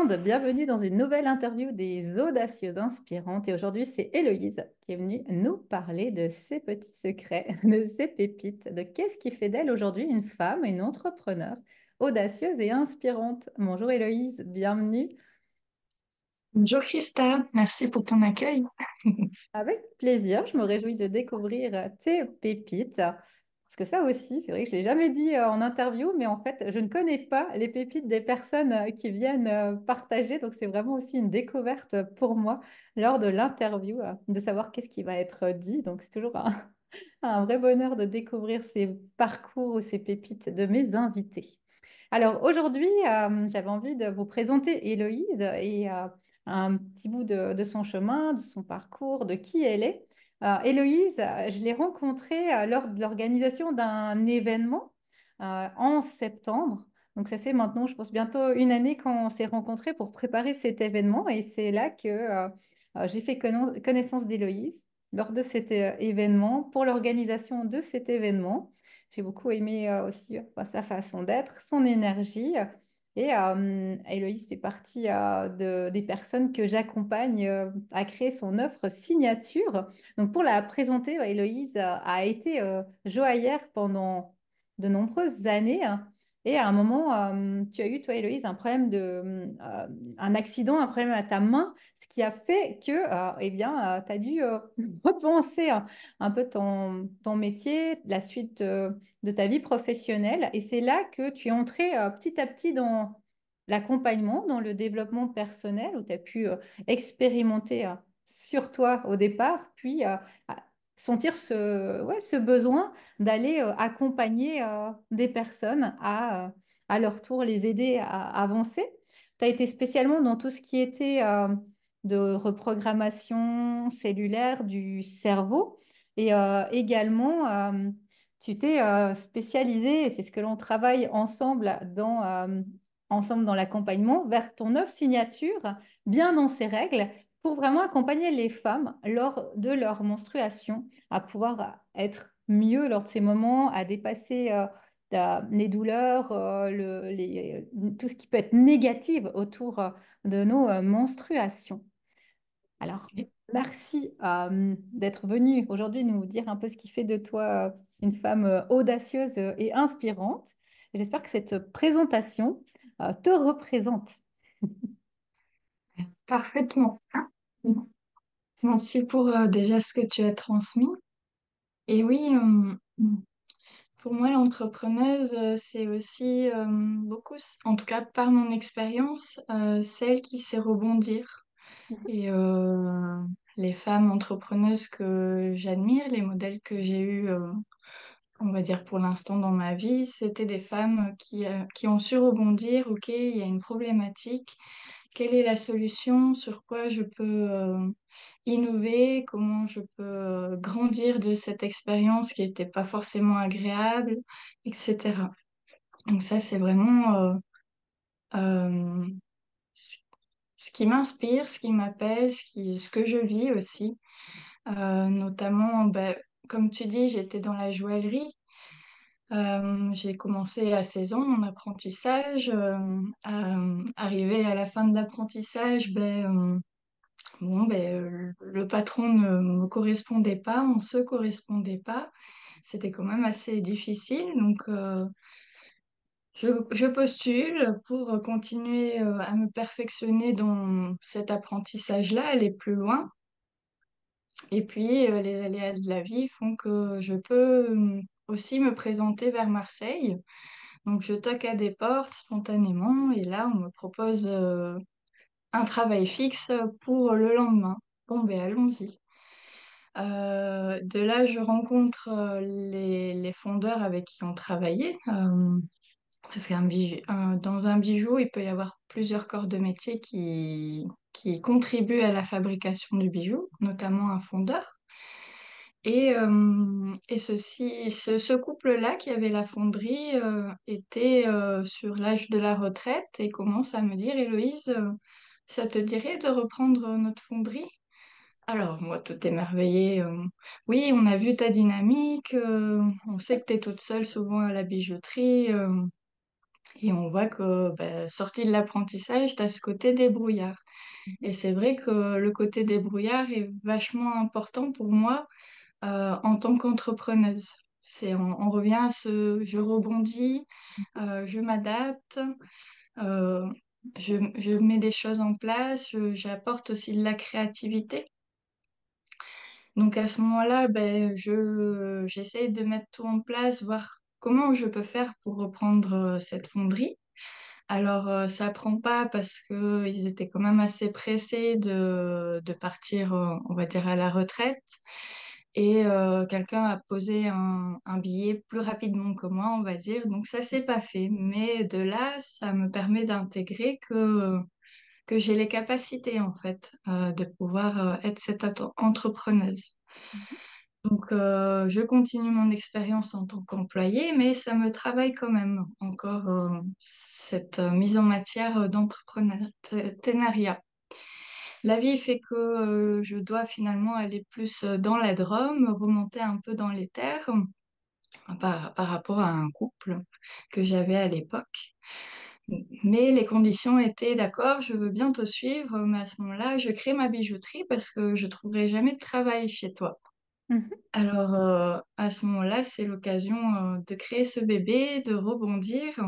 monde, bienvenue dans une nouvelle interview des audacieuses inspirantes. Et aujourd'hui, c'est Héloïse qui est venue nous parler de ses petits secrets, de ses pépites, de qu'est-ce qui fait d'elle aujourd'hui une femme, une entrepreneure audacieuse et inspirante. Bonjour Héloïse, bienvenue. Bonjour Christa, merci pour ton accueil. Avec plaisir, je me réjouis de découvrir tes pépites. Parce que ça aussi, c'est vrai que je ne l'ai jamais dit en interview, mais en fait, je ne connais pas les pépites des personnes qui viennent partager. Donc, c'est vraiment aussi une découverte pour moi lors de l'interview, de savoir qu'est-ce qui va être dit. Donc, c'est toujours un vrai bonheur de découvrir ces parcours ou ces pépites de mes invités. Alors aujourd'hui, j'avais envie de vous présenter Héloïse et un petit bout de son chemin, de son parcours, de qui elle est. Héloïse, je l'ai rencontrée lors de l'organisation d'un événement en septembre. Donc ça fait maintenant, je pense, bientôt une année qu'on s'est rencontrés pour préparer cet événement et c'est là que j'ai fait connaissance d'Héloïse lors de cet événement, pour l'organisation de cet événement. J'ai beaucoup aimé aussi sa façon d'être, son énergie. Et Héloïse fait partie des personnes que j'accompagne à créer son offre signature. Donc pour la présenter, Héloïse a été joaillère pendant de nombreuses années, hein. Et à un moment, tu as eu, toi, Héloïse, un problème un accident, un problème à ta main, ce qui a fait que, eh bien, tu as dû repenser un peu ton métier, la suite de ta vie professionnelle. Et c'est là que tu es entré petit à petit dans l'accompagnement, dans le développement personnel, où tu as pu expérimenter sur toi au départ, puis sentir ce besoin d'aller accompagner des personnes à leur tour les aider à avancer. Tu as été spécialement dans tout ce qui était de reprogrammation cellulaire du cerveau et également tu t'es spécialisé, et c'est ce que l'on travaille ensemble dans l'accompagnement, vers ton œuvre signature, bien dans ses règles, pour vraiment accompagner les femmes lors de leur menstruation à pouvoir être mieux lors de ces moments, à dépasser les douleurs, tout ce qui peut être négatif autour de nos menstruations. Alors, merci d'être venue aujourd'hui nous dire un peu ce qui fait de toi une femme audacieuse et inspirante. Et j'espère que cette présentation te représente. Parfaitement. Merci pour déjà ce que tu as transmis. Et oui, pour moi, l'entrepreneuse, c'est aussi beaucoup, en tout cas par mon expérience, celle qui sait rebondir. Et les femmes entrepreneuses que j'admire, les modèles que j'ai eus, on va dire pour l'instant dans ma vie, c'était des femmes qui ont su rebondir. Ok, il y a une problématique. Quelle est la solution? Sur quoi je peux innover? Comment je peux grandir de cette expérience qui n'était pas forcément agréable, etc. Donc ça, c'est vraiment euh, ce ce qui m'inspire, ce qui m'appelle, ce que je vis aussi. Notamment, ben, comme tu dis, j'étais dans la joaillerie. J'ai commencé à 16 ans mon apprentissage. Arrivé à la fin de l'apprentissage, bon, le patron ne me correspondait pas, on se correspondait pas. C'était quand même assez difficile. Donc, je postule pour continuer à me perfectionner dans cet apprentissage-là, aller plus loin. Et puis, les aléas de la vie font que je peux aussi me présenter vers Marseille. Donc, je toque à des portes spontanément et là, on me propose un travail fixe pour le lendemain. Bon, ben, allons-y. De là, je rencontre les fondeurs avec qui on travaillait. Parce dans un bijou, il peut y avoir plusieurs corps de métier qui contribuent à la fabrication du bijou, notamment un fondeur. Et ce couple-là qui avait la fonderie était sur l'âge de la retraite et commence à me dire, Héloïse, ça te dirait de reprendre notre fonderie? Alors, moi, tout émerveillée, oui, on a vu ta dynamique, on sait que tu es toute seule souvent à la bijouterie, Et on voit que sorti de l'apprentissage, tu as ce côté débrouillard. Mhm. Et c'est vrai que le côté débrouillard est vachement important pour moi en tant qu'entrepreneuse. On revient à ce je rebondis, je m'adapte, euh, je mets des choses en place, j'apporte aussi de la créativité. Donc à ce moment-là, j'essaye de mettre tout en place, voir comment je peux faire pour reprendre cette fonderie. Alors ça prend pas parce que ils étaient quand même assez pressés de partir, on va dire, à la retraite. Et quelqu'un a posé un billet plus rapidement que moi, on va dire. Donc ça s'est pas fait. Mais de là, ça me permet d'intégrer que j'ai les capacités en fait de pouvoir être cette entrepreneuse. Donc, je continue mon expérience en tant qu'employée, mais ça me travaille quand même encore cette mise en matière d'entrepreneuriat. La vie fait que je dois finalement aller plus dans la Drôme, remonter un peu dans les terres par rapport à un couple que j'avais à l'époque. Mais les conditions étaient d'accord, je veux bien te suivre, mais à ce moment-là, je crée ma bijouterie parce que je trouverai jamais de travail chez toi. Mhm. Alors, à ce moment-là, c'est l'occasion de créer ce bébé, de rebondir,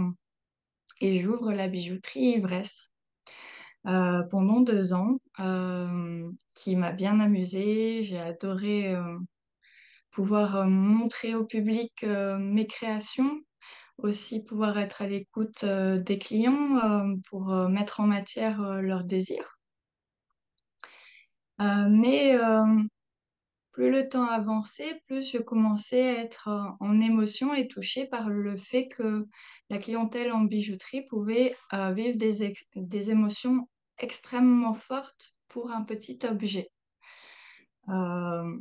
et j'ouvre la bijouterie Ivresse pendant 2 ans, qui m'a bien amusée. J'ai adoré pouvoir montrer au public mes créations, aussi pouvoir être à l'écoute des clients pour mettre en matière leurs désirs. Mais plus le temps avançait, plus je commençais à être en émotion et touchée par le fait que la clientèle en bijouterie pouvait vivre des émotions extrêmement fortes pour un petit objet. Euh,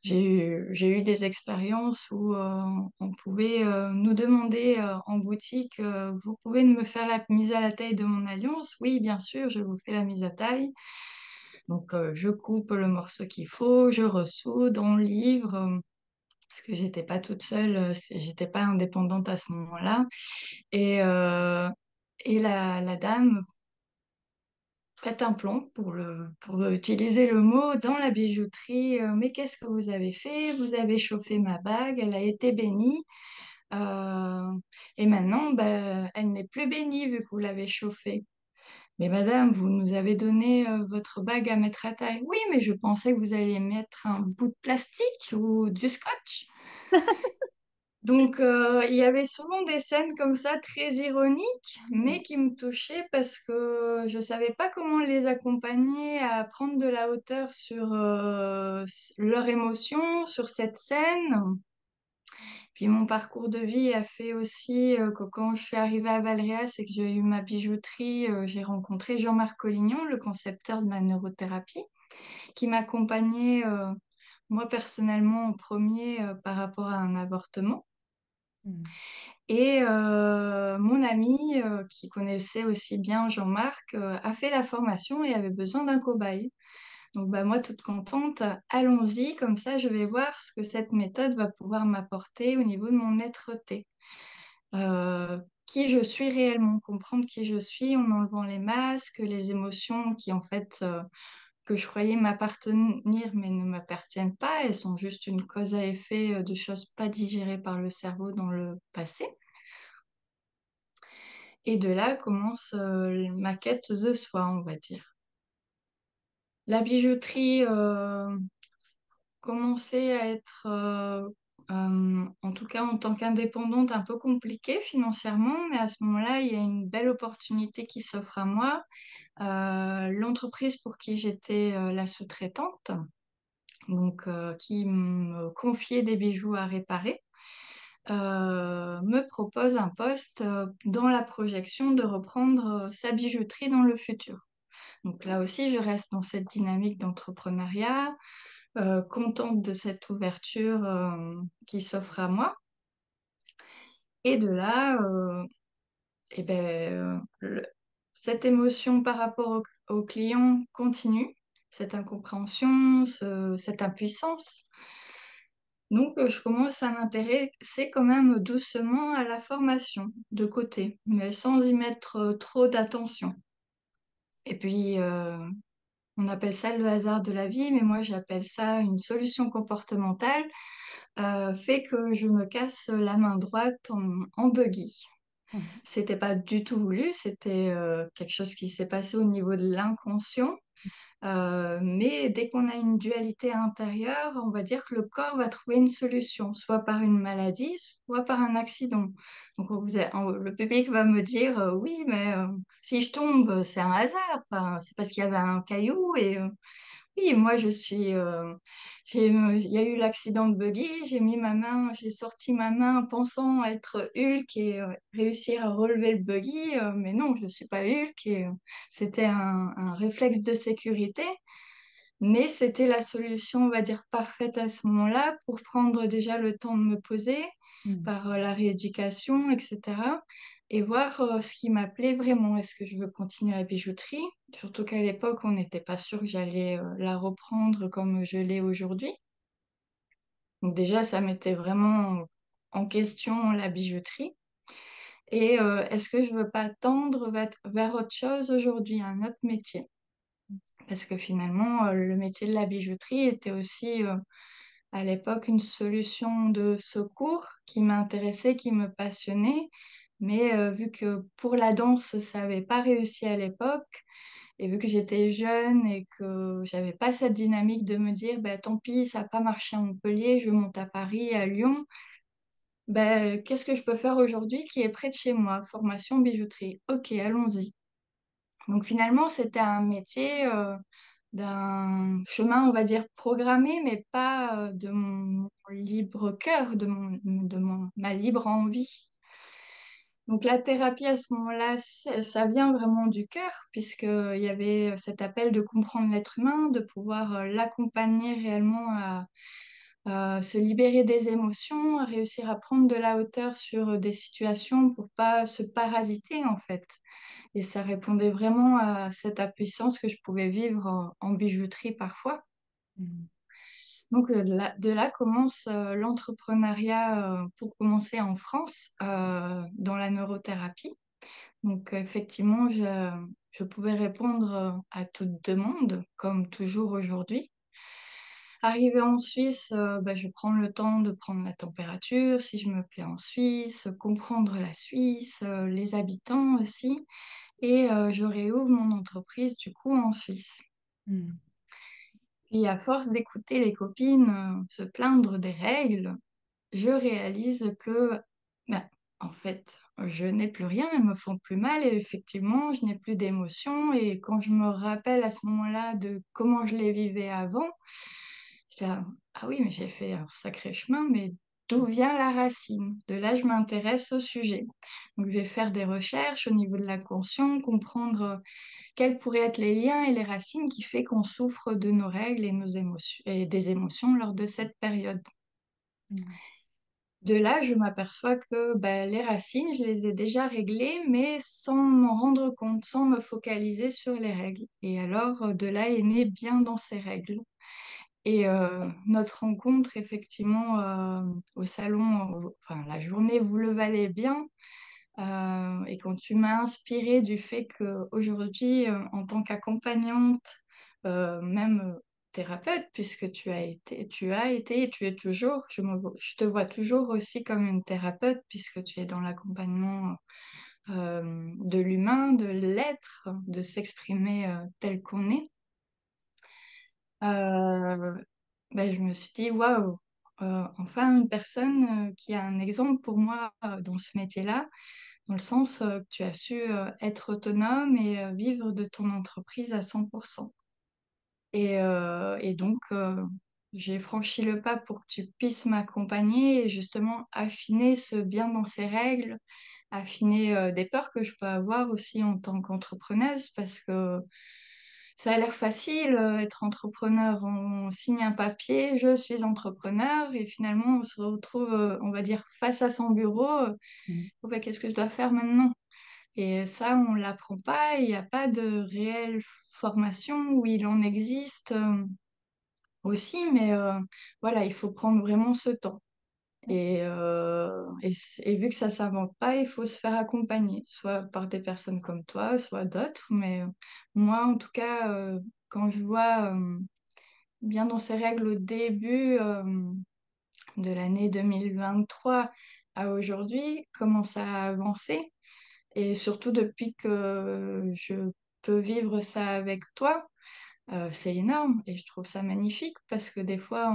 j'ai eu des expériences où on pouvait nous demander en boutique, vous pouvez me faire la mise à la taille de mon alliance? Oui, bien sûr, je vous fais la mise à taille. Donc, je coupe le morceau qu'il faut, je ressoude, on livre, parce que j'étais pas toute seule, j'étais pas indépendante à ce moment-là. Et, euh, et la dame pète un plomb pour utiliser le mot dans la bijouterie. Mais qu'est-ce que vous avez fait? Vous avez chauffé ma bague, elle a été bénie. euh, et maintenant, elle n'est plus bénie vu que vous l'avez chauffée. Mais madame, vous nous avez donné votre bague à mettre à taille. Oui, mais je pensais que vous alliez mettre un bout de plastique ou du scotch. Donc, il y avait souvent des scènes comme ça très ironiques, mais qui me touchaient parce que je savais pas comment les accompagner à prendre de la hauteur sur leur émotion, sur cette scène. Puis mon parcours de vie a fait aussi que quand je suis arrivée à Valréas et que j'ai eu ma bijouterie, j'ai rencontré Jean-Marc Collignon, le concepteur de la neurothérapie, qui m'accompagnait, moi personnellement, en premier par rapport à un avortement. Mhm. Et mon ami, qui connaissait aussi bien Jean-Marc, a fait la formation et avait besoin d'un cobaye. Donc moi, toute contente, allons-y, comme ça je vais voir ce que cette méthode va pouvoir m'apporter au niveau de mon être-té. Qui je suis réellement, comprendre qui je suis en enlevant les masques, les émotions qui en fait que je croyais m'appartenir mais ne m'appartiennent pas, elles sont juste une cause à effet de choses pas digérées par le cerveau dans le passé. Et de là commence ma quête de soi, on va dire. La bijouterie commençait à être, en tout cas en tant qu'indépendante, un peu compliquée financièrement, mais à ce moment-là, il y a une belle opportunité qui s'offre à moi. L'entreprise pour qui j'étais la sous-traitante, donc qui me confiait des bijoux à réparer, me propose un poste dans la projection de reprendre sa bijouterie dans le futur. Donc là aussi, je reste dans cette dynamique d'entrepreneuriat, contente de cette ouverture qui s'offre à moi. Et de là, eh ben, cette émotion par rapport au client continue, cette incompréhension, cette impuissance. Donc, je commence à m'intéresser quand même doucement à la formation de côté, mais sans y mettre trop d'attention. Et puis, on appelle ça le hasard de la vie, mais moi j'appelle ça une solution comportementale, fait que je me casse la main droite en buggy. Mhm. C'était pas du tout voulu, c'était quelque chose qui s'est passé au niveau de l'inconscient. Mais dès qu'on a une dualité intérieure, on va dire que le corps va trouver une solution, soit par une maladie, soit par un accident. Donc le public va me dire oui, mais si je tombe, c'est un hasard. Enfin, c'est parce qu'il y avait un caillou et oui, moi je suis. Il y a eu l'accident de buggy, j'ai sorti ma main pensant être Hulk et réussir à relever le buggy, mais non, je ne suis pas Hulk et c'était un réflexe de sécurité. Mais c'était la solution, on va dire, parfaite à ce moment-là pour prendre déjà le temps de me poser Mhm. par la rééducation, etc. Et voir ce qui m'appelait vraiment. Est-ce que je veux continuer la bijouterie? Surtout qu'à l'époque, on n'était pas sûr que j'allais la reprendre comme je l'ai aujourd'hui. Donc déjà, ça mettait vraiment en question la bijouterie. Et est-ce que je veux pas tendre vers autre chose aujourd'hui, un autre métier? Parce que finalement, le métier de la bijouterie était aussi à l'époque une solution de secours qui m'intéressait, qui me passionnait. Mais vu que pour la danse, ça n'avait pas réussi à l'époque, et vu que j'étais jeune et que j'avais pas cette dynamique de me dire, bah, tant pis, ça n'a pas marché à Montpellier, je monte à Paris, à Lyon, ben qu'est-ce que je peux faire aujourd'hui qui est près de chez moi? Formation bijouterie. Ok, allons-y. Donc finalement, c'était un métier d'un chemin, on va dire, programmé, mais pas de mon libre cœur, ma libre envie. Donc la thérapie à ce moment-là, ça vient vraiment du cœur, puisqu'il y avait cet appel de comprendre l'être humain, de pouvoir l'accompagner réellement à se libérer des émotions, à réussir à prendre de la hauteur sur des situations pour pas se parasiter en fait. Et ça répondait vraiment à cette impuissance que je pouvais vivre en bijouterie parfois. Mhm. Donc de là commence l'entrepreneuriat pour commencer en France dans la neurothérapie. Donc effectivement, je pouvais répondre à toute demande, comme toujours aujourd'hui. Arrivé en Suisse, bah, je prends le temps de prendre la température, si je me plais en Suisse, comprendre la Suisse, les habitants aussi, et je réouvre mon entreprise du coup en Suisse. Mhm. Puis à force d'écouter les copines se plaindre des règles, je réalise que, ben, en fait, je n'ai plus rien, elles me font plus mal et effectivement, je n'ai plus d'émotions. Et quand je me rappelle à ce moment-là de comment je les vivais avant, je dis, ah oui, mais j'ai fait un sacré chemin, mais d'où vient la racine? De là, je m'intéresse au sujet. Donc, je vais faire des recherches au niveau de la conscience, comprendre quels pourraient être les liens et les racines qui fait qu'on souffre de nos règles et nos émotions et des émotions lors de cette période. Mhm. De là, je m'aperçois que ben, les racines, je les ai déjà réglées, mais sans m'en rendre compte, sans me focaliser sur les règles. Et alors, de là est né bien dans ces règles. Et notre rencontre, effectivement, au salon, enfin, la journée, vous le valez bien. Et quand tu m'as inspiré du fait qu'aujourd'hui, en tant qu'accompagnante, même thérapeute, puisque tu as été et tu es toujours, je te vois toujours aussi comme une thérapeute, puisque tu es dans l'accompagnement de l'humain, de l'être, de s'exprimer tel qu'on est. Euh, ben, je me suis dit, waouh, enfin une personne qui a un exemple pour moi dans ce métier-là, dans le sens que tu as su être autonome et vivre de ton entreprise à 100%. Et donc, j'ai franchi le pas pour que tu puisses m'accompagner et justement affiner ce bien dans ses règles, affiner des peurs que je peux avoir aussi en tant qu'entrepreneuse, parce que ça a l'air facile, être entrepreneur. On signe un papier, je suis entrepreneur, et finalement, on se retrouve, on va dire, face à son bureau. Mhm. Oh, bah, qu'est-ce que je dois faire maintenant? Et ça, on l'apprend pas. Il n'y a pas de réelle formation où il en existe. aussi, mais voilà, il faut prendre vraiment ce temps. Et vu que ça s'invente pas, il faut se faire accompagner, soit par des personnes comme toi, soit d'autres. Mais moi, en tout cas, quand je vois bien dans ces règles au début de l'année 2023 à aujourd'hui, comment ça a avancé, et surtout depuis que je peux vivre ça avec toi, c'est énorme. Et je trouve ça magnifique parce que des fois,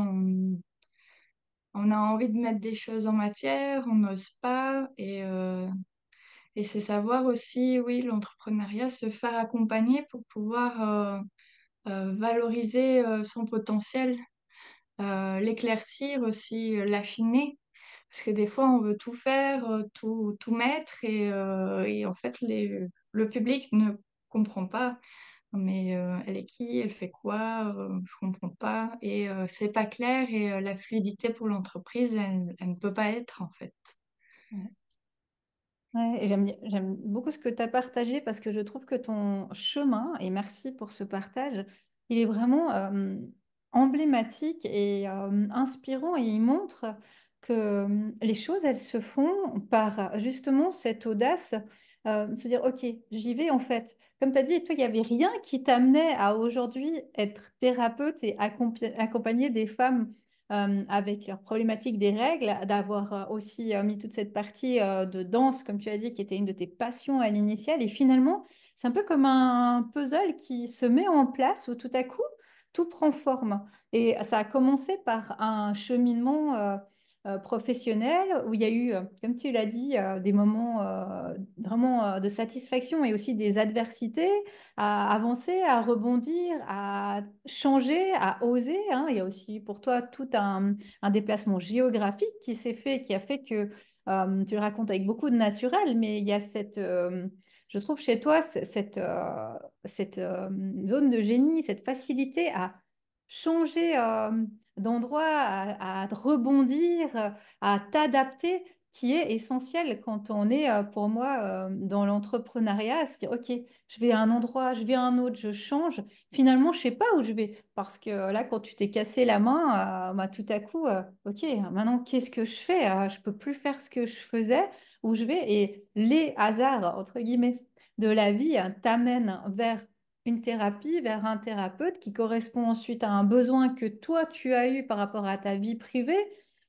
on a envie de mettre des choses en matière, on n'ose pas. Et c'est savoir aussi, oui, l'entrepreneuriat, se faire accompagner pour pouvoir valoriser son potentiel, l'éclaircir aussi, l'affiner. Parce que des fois, on veut tout faire, tout mettre, et en fait, le public ne comprend pas. Mais elle est qui? Elle fait quoi? Je comprends pas. Et c'est pas clair. Et la fluidité pour l'entreprise, elle ne peut pas être, en fait. Ouais. Ouais, et j'aime beaucoup ce que tu as partagé parce que je trouve que ton chemin, et merci pour ce partage, il est vraiment emblématique et inspirant et il montre que les choses, elles se font par justement cette audace, de se dire, OK, j'y vais en fait. Comme tu as dit, toi, il n'y avait rien qui t'amenait à aujourd'hui être thérapeute et accompagner des femmes avec leurs problématiques des règles, d'avoir aussi mis toute cette partie de danse, comme tu as dit, qui était une de tes passions à l'initiale. Et finalement, c'est un peu comme un puzzle qui se met en place où tout à coup, tout prend forme. Et ça a commencé par un cheminement professionnel où il y a eu, comme tu l'as dit, des moments vraiment de satisfaction et aussi des adversités à avancer, à rebondir, à changer, à oser, hein. Il y a aussi pour toi tout un déplacement géographique qui s'est fait, qui a fait que tu le racontes avec beaucoup de naturel, mais il y a je trouve chez toi cette zone de génie, cette facilité à changer d'endroit, à rebondir, à t'adapter, qui est essentiel quand on est, pour moi, dans l'entrepreneuriat, à se dire, OK, je vais à un endroit, je vais à un autre, je change. Finalement, je sais pas où je vais. Parce que là, quand tu t'es cassé la main, bah, tout à coup, OK, maintenant, qu'est-ce que je fais? Je peux plus faire ce que je faisais, où je vais. Et les hasards, entre guillemets, de la vie t'amènent vers une thérapie, vers un thérapeute qui correspond ensuite à un besoin que toi, tu as eu par rapport à ta vie privée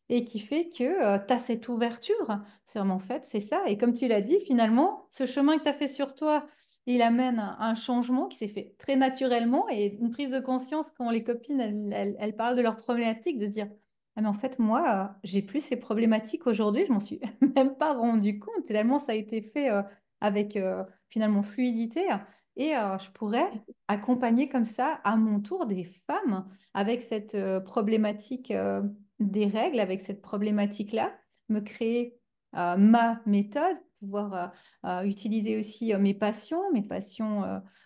et qui fait que tu as cette ouverture. C'est vraiment en fait, c'est ça. Et comme tu l'as dit, finalement, ce chemin que tu as fait sur toi, il amène un changement qui s'est fait très naturellement et une prise de conscience quand les copines, elles parlent de leurs problématiques, de se dire, ah, mais en fait, moi, j'ai plus ces problématiques aujourd'hui, je m'en suis même pas rendu compte, tellement ça a été fait avec finalement fluidité. Et je pourrais accompagner comme ça à mon tour des femmes avec cette problématique des règles, avec cette problématique-là, me créer ma méthode, pouvoir utiliser aussi mes passions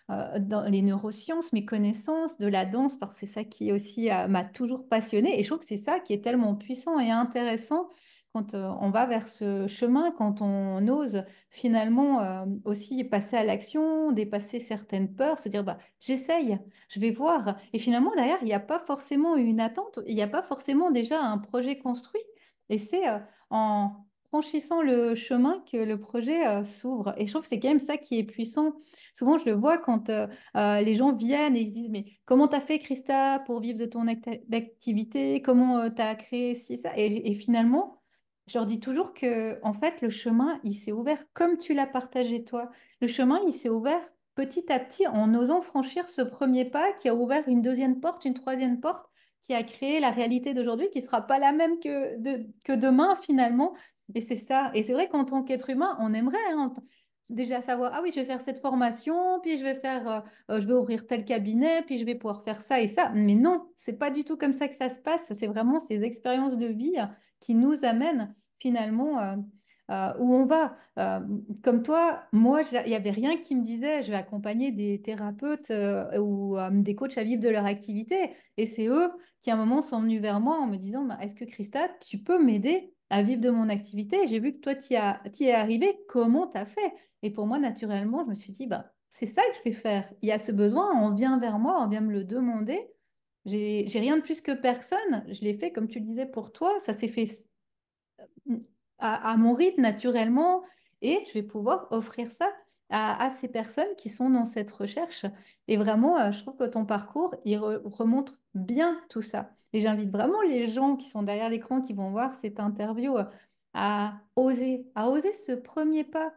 dans les neurosciences, mes connaissances de la danse, parce que c'est ça qui aussi m'a toujours passionnée. Et je trouve que c'est ça qui est tellement puissant et intéressant quand on va vers ce chemin, quand on ose finalement aussi passer à l'action, dépasser certaines peurs, se dire bah, j'essaye, je vais voir. Et finalement, derrière, il n'y a pas forcément une attente, il n'y a pas forcément déjà un projet construit. Et c'est en franchissant le chemin que le projet s'ouvre. Et je trouve que c'est quand même ça qui est puissant. Souvent, je le vois quand les gens viennent et ils se disent, mais comment t'as fait, Christa, pour vivre de ton activité? Comment t'as créé ci, ça? Et finalement, je leur dis toujours que, en fait, le chemin, il s'est ouvert comme tu l'as partagé toi. Le chemin, il s'est ouvert petit à petit en osant franchir ce premier pas qui a ouvert une deuxième porte, une troisième porte, qui a créé la réalité d'aujourd'hui qui ne sera pas la même que demain finalement. Et c'est ça. Et c'est vrai qu'en tant qu'être humain, on aimerait hein, déjà savoir, ah oui, je vais faire cette formation, puis je vais ouvrir tel cabinet, puis je vais pouvoir faire ça et ça. Mais non, c'est pas du tout comme ça que ça se passe. C'est vraiment ces expériences de vie qui nous amènent finalement où on va. Comme toi, moi, il n'y avait rien qui me disait, je vais accompagner des thérapeutes ou des coachs à vivre de leur activité. Et c'est eux qui, à un moment, sont venus vers moi en me disant, bah, est-ce que Christa, tu peux m'aider à vivre de mon activité? J'ai vu que toi, t'y es arrivé. Comment t'as fait? Et pour moi, naturellement, je me suis dit, bah, c'est ça que je vais faire. Il y a ce besoin, on vient vers moi, on vient me le demander. J'ai rien de plus que personne. Je l'ai fait, comme tu le disais, pour toi. Ça s'est fait à mon rythme naturellement et je vais pouvoir offrir ça à ces personnes qui sont dans cette recherche. Et vraiment, je trouve que ton parcours, il remontre bien tout ça. Et j'invite vraiment les gens qui sont derrière l'écran, qui vont voir cette interview, à oser ce premier pas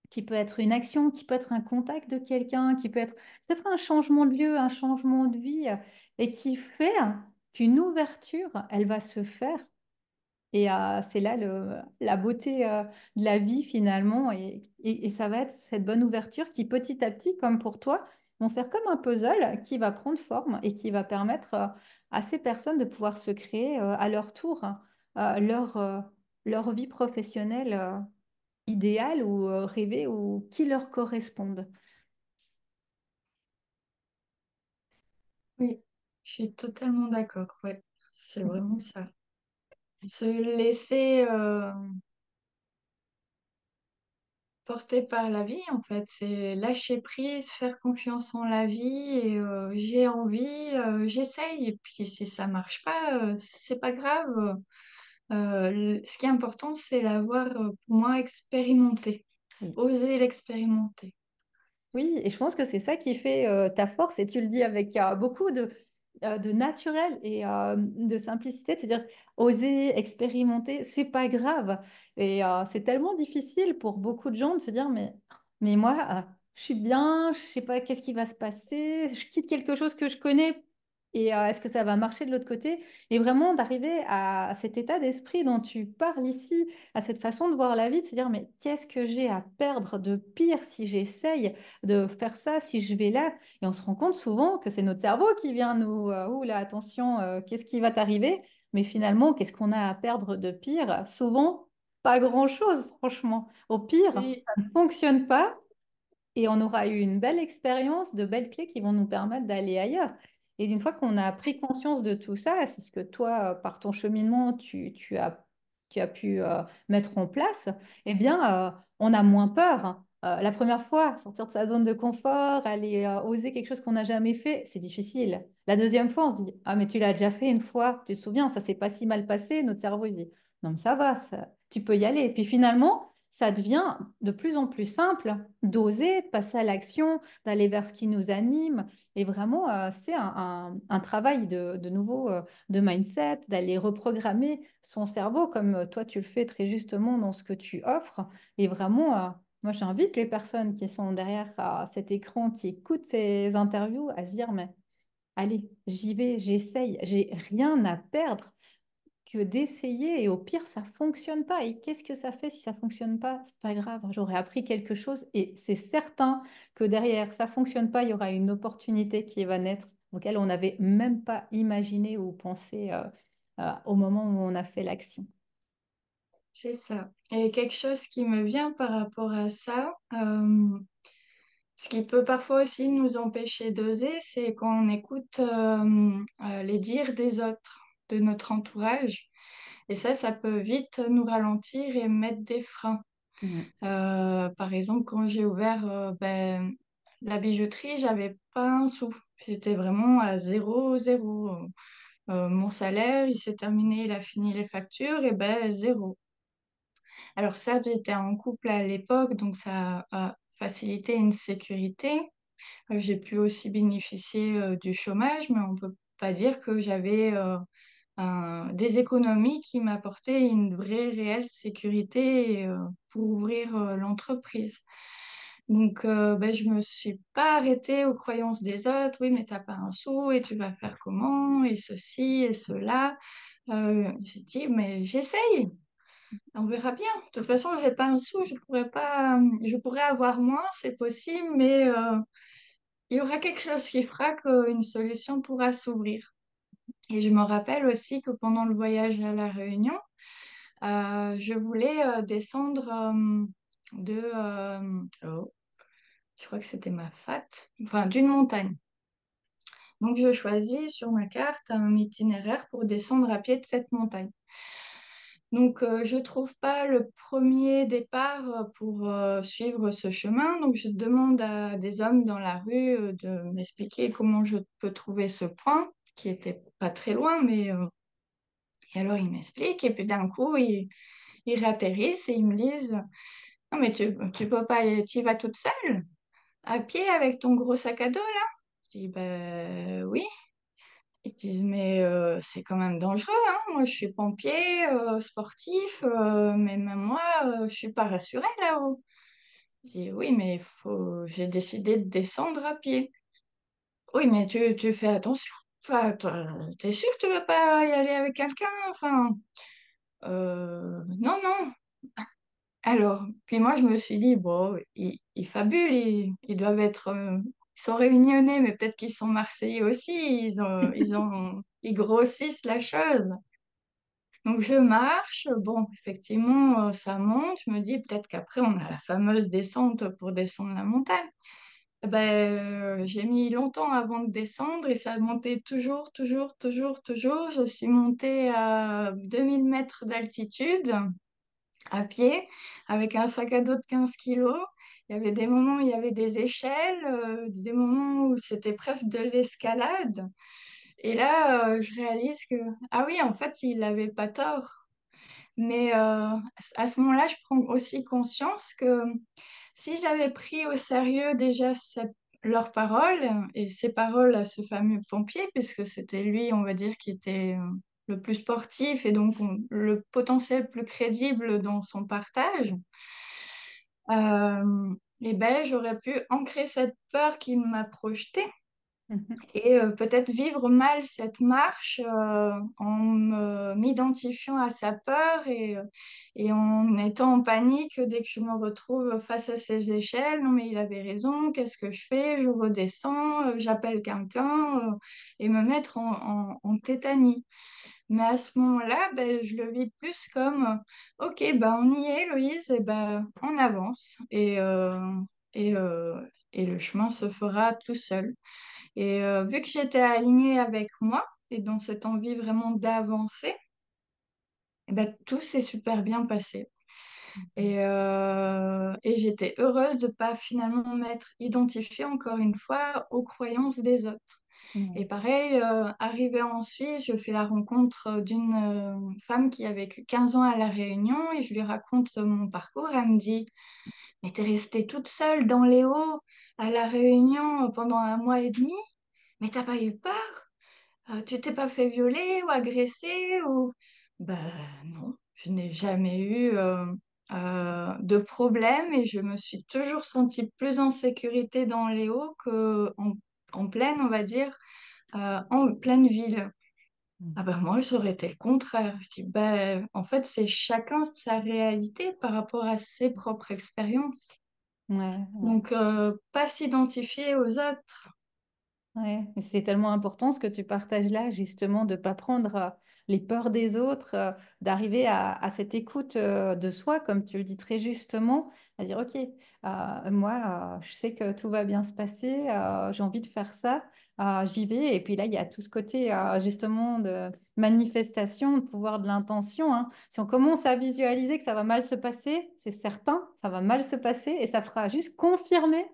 qui peut être une action, qui peut être un contact de quelqu'un, qui peut être peut-être un changement de lieu, un changement de vie, et qui fait qu'une ouverture, elle va se faire et c'est là la beauté de la vie finalement. Et ça va être cette bonne ouverture qui petit à petit, comme pour toi, vont faire comme un puzzle qui va prendre forme et qui va permettre à ces personnes de pouvoir se créer à leur tour leur vie professionnelle idéale ou rêvée ou qui leur corresponde. Oui, je suis totalement d'accord. Ouais, c'est vraiment ça. Se laisser porter par la vie, en fait, c'est lâcher prise, faire confiance en la vie et j'ai envie, j'essaye. Et puis si ça marche pas, c'est pas grave. Ce qui est important, c'est l'avoir, pour moi, expérimenté, Oui. oser l'expérimenter. Oui, et je pense que c'est ça qui fait ta force, et tu le dis avec beaucoup de naturel et de simplicité, de se dire oser, expérimenter, c'est pas grave. Et c'est tellement difficile pour beaucoup de gens de se dire mais moi, je suis bien, je sais pas qu'est-ce qui va se passer, je quitte quelque chose que je connais. Et est-ce que ça va marcher de l'autre côté? Et vraiment d'arriver à cet état d'esprit dont tu parles ici, à cette façon de voir la vie, de se dire, mais qu'est-ce que j'ai à perdre de pire si j'essaye de faire ça, si je vais là? Et on se rend compte souvent que c'est notre cerveau qui vient nous, ouh là, attention, qu'est-ce qui va t'arriver? Mais finalement, qu'est-ce qu'on a à perdre de pire? Souvent, pas grand-chose, franchement. Au pire, Oui, ça ne fonctionne pas et on aura eu une belle expérience, de belles clés qui vont nous permettre d'aller ailleurs. Et une fois qu'on a pris conscience de tout ça, c'est ce que toi, par ton cheminement, tu as pu mettre en place, eh bien, on a moins peur, hein. La première fois, sortir de sa zone de confort, aller oser quelque chose qu'on n'a jamais fait, c'est difficile. La deuxième fois, on se dit, ah, mais tu l'as déjà fait une fois, tu te souviens, ça s'est pas si mal passé. Notre cerveau, il se dit, non, mais ça va, tu peux y aller. Et puis finalement, ça devient de plus en plus simple d'oser, de passer à l'action, d'aller vers ce qui nous anime. Et vraiment, c'est un travail de nouveau de mindset, d'aller reprogrammer son cerveau comme toi tu le fais très justement dans ce que tu offres. Et vraiment, moi j'invite les personnes qui sont derrière cet écran, qui écoutent ces interviews, à se dire, mais allez, j'y vais, j'essaye, j'ai rien à perdre que d'essayer et au pire, ça fonctionne pas. Et qu'est-ce que ça fait si ça fonctionne pas? C'est pas grave, j'aurais appris quelque chose et c'est certain que derrière, ça fonctionne pas, il y aura une opportunité qui va naître auquel on n'avait même pas imaginé ou pensé au moment où on a fait l'action. c'est ça. Et quelque chose qui me vient par rapport à ça, ce qui peut parfois aussi nous empêcher d'oser, c'est quand on écoute les dires des autres, de notre entourage. Et ça peut vite nous ralentir et mettre des freins. Mm. Par exemple, quand j'ai ouvert la bijouterie, j'avais pas un sou. J'étais vraiment à zéro, zéro. Mon salaire, il s'est terminé, il a fini les factures, et ben zéro. Alors certes, j'étais en couple à l'époque, donc ça a facilité une sécurité. J'ai pu aussi bénéficier du chômage, mais on peut pas dire que j'avais des économies qui m'apportaient une vraie, réelle sécurité pour ouvrir l'entreprise. Donc, je me suis pas arrêtée aux croyances des autres. Oui, mais t'as pas un sou et tu vas faire comment? Et ceci et cela. J'ai dit, mais j'essaye. On verra bien. De toute façon, j'ai pas un sou. Je pourrais avoir moins, c'est possible, mais il y aura quelque chose qui fera qu'une solution pourra s'ouvrir. Et je me rappelle aussi que pendant le voyage à La Réunion, je voulais descendre oh, je crois que c'était ma fat, enfin d'une montagne. Donc je choisis sur ma carte un itinéraire pour descendre à pied de cette montagne. Donc je trouve pas le premier départ pour suivre ce chemin. Donc je demande à des hommes dans la rue de m'expliquer comment je peux trouver ce point. qui était pas très loin, et alors ils m'expliquent, et puis d'un coup, ils réatterrissent et ils me disent, non, mais tu peux pas, tu y vas toute seule, à pied avec ton gros sac à dos là? Je dis, ben oui. Ils disent, mais c'est quand même dangereux, hein. Moi, je suis pompier, sportif, mais même moi, je suis pas rassurée là-haut. Je dis, oui, mais j'ai décidé de descendre à pied. Oui, mais tu fais attention. Enfin, t'es sûr que tu veux pas y aller avec quelqu'un? Enfin, non, non. Alors, puis moi, je me suis dit, bon, ils fabulent, ils doivent être, ils sont réunionnais, mais peut-être qu'ils sont marseillais aussi, ils grossissent la chose. Donc, je marche, bon, effectivement, ça monte, je me dis peut-être qu'après, on a la fameuse descente pour descendre la montagne. Eh ben, j'ai mis longtemps avant de descendre et ça a monté toujours, toujours, toujours, toujours. Je suis montée à 2000 mètres d'altitude à pied avec un sac à dos de 15 kilos. Il y avait des moments où il y avait des échelles, des moments où c'était presque de l'escalade. Et là, je réalise que, ah oui, en fait, il n'avait pas tort. Mais à ce moment-là, je prends aussi conscience que si j'avais pris au sérieux déjà leurs paroles et ses paroles à ce fameux pompier, puisque c'était lui, on va dire, qui était le plus sportif et donc le potentiel plus crédible dans son partage, et ben, j'aurais pu ancrer cette peur qu'il m'a projetée Mhm. et peut-être vivre mal cette marche m'identifiant à sa peur et en étant en panique dès que je me retrouve face à ces échelles. Non, mais il avait raison, qu'est-ce que je fais? Je redescends, j'appelle quelqu'un et me mettre en tétanie. Mais à ce moment-là, ben, je le vis plus comme, ok, ben, on y est, Loïse, et ben, on avance et, euh, et le chemin se fera tout seul. Et vu que j'étais alignée avec moi et dans cette envie vraiment d'avancer, eh ben, tout s'est super bien passé. Et j'étais heureuse de ne pas finalement m'être identifiée encore une fois aux croyances des autres. Et Ouais. pareil, arrivée en Suisse, je fais la rencontre d'une femme qui a vécu 15 ans à La Réunion et je lui raconte mon parcours. Elle me dit, mais t'es restée toute seule dans les Hauts à La Réunion pendant 1 mois et demi, mais t'as pas eu peur? Tu t'es pas fait violer ou agresser ou... Ben non, je n'ai jamais eu de problème et je me suis toujours sentie plus en sécurité dans les Hauts en pleine, on va dire, en pleine ville. Ah ben moi, ça aurait été le contraire. Je dis, ben, en fait, c'est chacun sa réalité par rapport à ses propres expériences. Ouais, ouais. Donc, pas s'identifier aux autres. Ouais, mais c'est tellement important ce que tu partages là, justement, de ne pas prendre les peurs des autres, d'arriver à cette écoute de soi, comme tu le dis très justement, à dire, OK, moi, je sais que tout va bien se passer, j'ai envie de faire ça, j'y vais. Et puis là, il y a tout ce côté, justement, de manifestation, de pouvoir de l'intention, hein. Si on commence à visualiser que ça va mal se passer, c'est certain, ça va mal se passer et ça fera juste confirmer.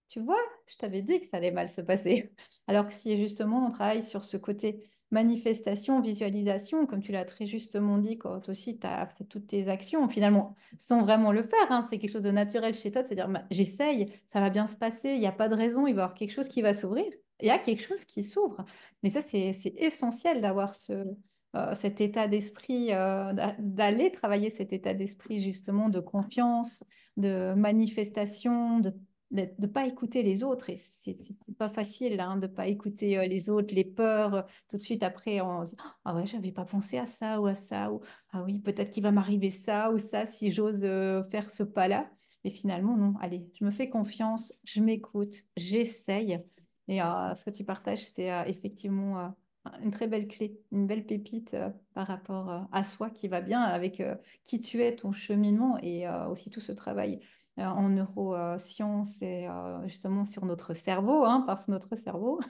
Tu vois, je t'avais dit que ça allait mal se passer. Alors que si justement on travaille sur ce côté manifestation, visualisation, comme tu l'as très justement dit quand aussi tu as fait toutes tes actions, finalement, sans vraiment le faire, hein, c'est quelque chose de naturel chez toi de se dire, bah, j'essaye, ça va bien se passer, il n'y a pas de raison, il va y avoir quelque chose qui va s'ouvrir, il y a quelque chose qui s'ouvre. Mais ça, c'est essentiel d'avoir cet état d'esprit, d'aller travailler cet état d'esprit justement de confiance, de manifestation, de ne pas écouter les autres. Et c'est pas facile hein, de pas écouter les autres, les peurs. Tout de suite après, on se dit, ah ouais, j'avais pas pensé à ça ou à ça. Ou ah oui, peut-être qu'il va m'arriver ça ou ça si j'ose faire ce pas-là. Mais finalement, non. Allez, je me fais confiance, je m'écoute, j'essaye. Et ce que tu partages, c'est effectivement une très belle clé, une belle pépite par rapport à soi qui va bien avec qui tu es, ton cheminement et aussi tout ce travail en neurosciences et justement sur notre cerveau, hein, parce que notre cerveau,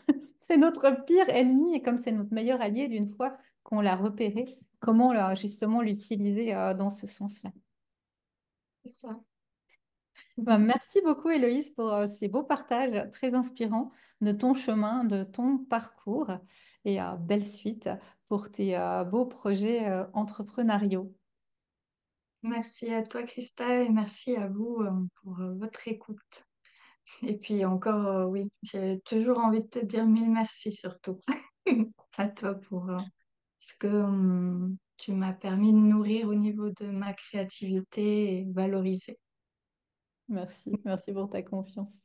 c'est notre pire ennemi et comme c'est notre meilleur allié d'une fois qu'on l'a repéré, comment justement l'utiliser dans ce sens-là. C'est ça. Ben, merci beaucoup Héloïse pour ces beaux partages très inspirants de ton chemin, de ton parcours. et belle suite pour tes beaux projets entrepreneuriaux. Merci à toi, Christa, et merci à vous pour votre écoute. Et puis encore, oui, j'ai toujours envie de te dire mille merci surtout à toi pour ce que tu m'as permis de nourrir au niveau de ma créativité et valoriser. Merci, merci pour ta confiance.